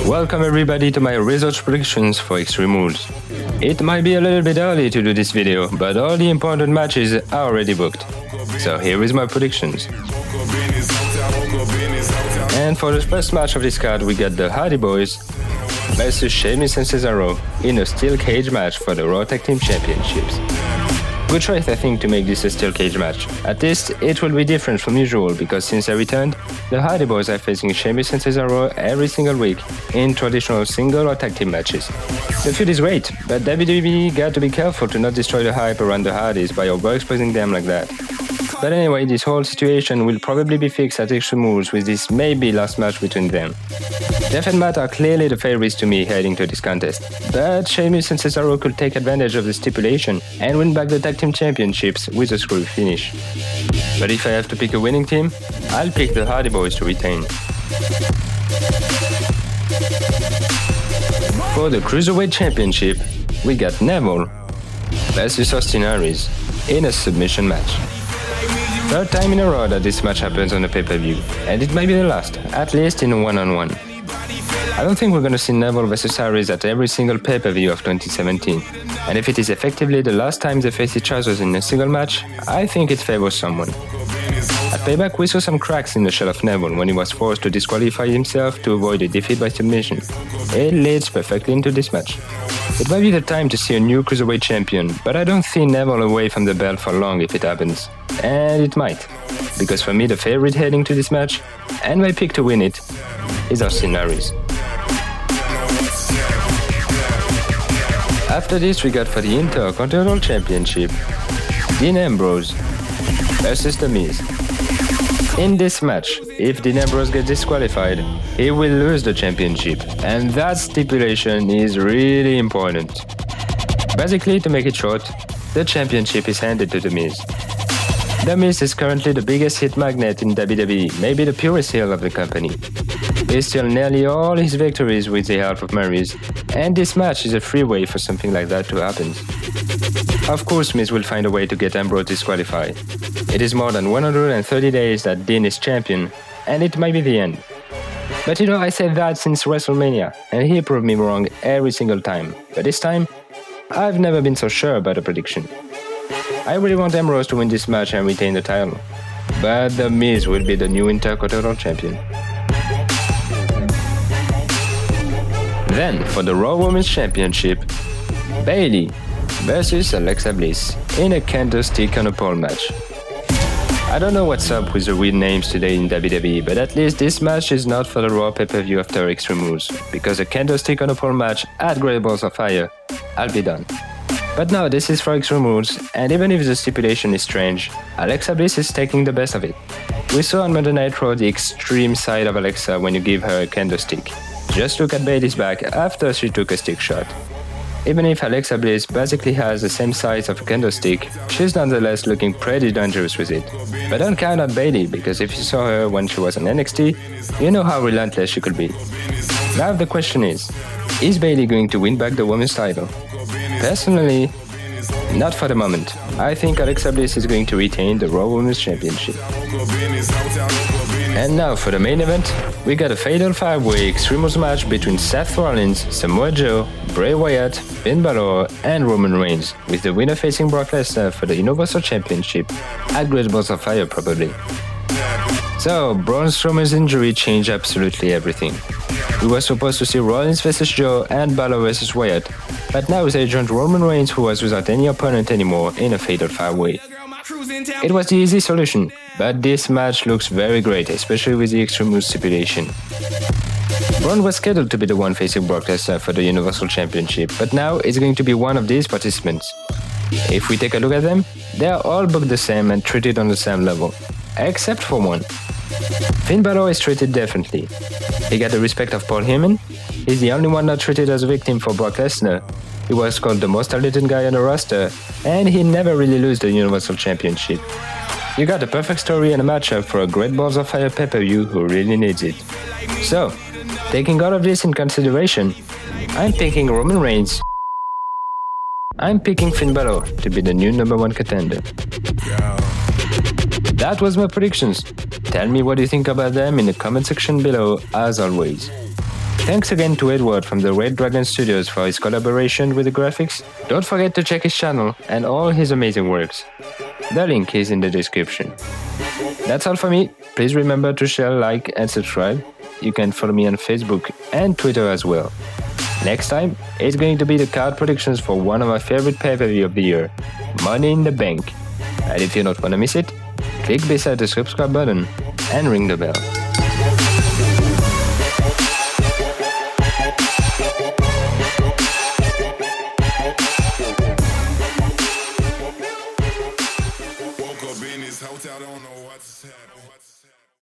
Welcome everybody to my research predictions for Extreme Rules. It might be a little bit early to do this video, but all the important matches are already booked. So here is my predictions. And for the first match of this card, we got the Hardy Boyz versus Sheamus and Cesaro in a steel cage match for the Raw Tag Team Championships. Good choice, I think, to make this a steel cage match. At least it will be different from usual, because since I returned, the Hardy Boyz are facing Sheamus and Cesaro every single week in traditional single or tag team matches. The feud is great, but WWE got to be careful to not destroy the hype around the Hardys by overexposing them like that. But anyway, this whole situation will probably be fixed at Extreme Rules with this maybe last match between them. Jeff and Matt are clearly the favorites to me heading to this contest, but Sheamus and Cesaro could take advantage of the stipulation and win back the tag team championships with a screw finish. But if I have to pick a winning team, I'll pick the Hardy Boyz to retain. For the Cruiserweight Championship, we got Neville versus Austin Aries in a submission match. Third time in a row that this match happens on a pay-per-view, and it might be the last, at least in a one-on-one. I don't think we're gonna see Neville vs Aries at every single pay-per-view of 2017, and if it is effectively the last time they face each other in a single match, I think it favors someone. At Payback, we saw some cracks in the shell of Neville when he was forced to disqualify himself to avoid a defeat by submission. It leads perfectly into this match. It might be the time to see a new Cruiserweight champion, but I don't see Neville away from the belt for long if it happens. And it might, because for me the favorite heading to this match, and my pick to win it, is Austin Aries. After this, we got for the Intercontinental Championship, Dean Ambrose versus The Miz. In this match, if Dean Ambrose gets disqualified, he will lose the championship, and that stipulation is really important. Basically, to make it short, the championship is handed to The Miz. The Miz is currently the biggest hit magnet in WWE, maybe the purest heel of the company. He steals nearly all his victories with the help of Miz, and this match is a free way for something like that to happen. Of course, Miz will find a way to get Ambrose disqualified. It is more than 130 days that Dean is champion, and it might be the end. But you know, I said that since WrestleMania, and he proved me wrong every single time. But this time, I've never been so sure about a prediction. I really want Ambrose to win this match and retain the title, but The Miz will be the new Intercontinental Champion. Then, for the Raw Women's Championship, Bayley versus Alexa Bliss in a candlestick on a pole match. I don't know what's up with the weird names today in WWE, but at least this match is not for the Raw pay-per-view after Extreme Rules, because a candlestick on a pole match at Great Balls of Fire, I'll be done. But now this is for Extreme Rules, and even if the stipulation is strange, Alexa Bliss is taking the best of it. We saw on Monday Night Raw the extreme side of Alexa when you give her a candlestick. Just look at Bayley's back after she took a stick shot. Even if Alexa Bliss basically has the same size of a candlestick, she's nonetheless looking pretty dangerous with it. But don't count on Bayley, because if you saw her when she was on NXT, you know how relentless she could be. Now the question is Bayley going to win back the women's title? Personally, not for the moment. I think Alexa Bliss is going to retain the Raw Women's Championship. And now for the main event, we got a fatal 5-way Extreme Rules match between Seth Rollins, Samoa Joe, Bray Wyatt, Finn Balor, and Roman Reigns, with the winner facing Brock Lesnar for the Universal Championship at Great Balls of Fire probably. So, Braun Strowman's injury changed absolutely everything. We were supposed to see Rollins vs Joe and Balor vs Wyatt, but now they joined Roman Reigns, who was without any opponent anymore, in a fatal 5-way. It was the easy solution, but this match looks very great, especially with the Extreme Rules stipulation. Braun was scheduled to be the one facing Brock Lesnar for the Universal Championship, but now it's going to be one of these participants. If we take a look at them, they are all booked the same and treated on the same level, except for one. Finn Balor is treated differently. He got the respect of Paul Heyman. He's the only one not treated as a victim for Brock Lesnar. He was called the most talented guy on the roster, and he never really lost the Universal Championship. You got a perfect story and a matchup for a Great Balls of Fire pay-per-view who really needs it. So, taking all of this in consideration, I'm picking Roman Reigns. I'm picking Finn Balor to be the new #1 contender. That was my predictions. Tell me what you think about them in the comment section below, as always. Thanks again to Edward from the Red Dragon Studios for his collaboration with the graphics. Don't forget to check his channel and all his amazing works. The link is in the description. That's all for me. Please remember to share, like, and subscribe. You can follow me on Facebook and Twitter as well. Next time, it's going to be the card predictions for one of my favorite pay-per-view of the year, Money in the Bank. And if you don't want to miss it, click beside the subscribe button and ring the bell.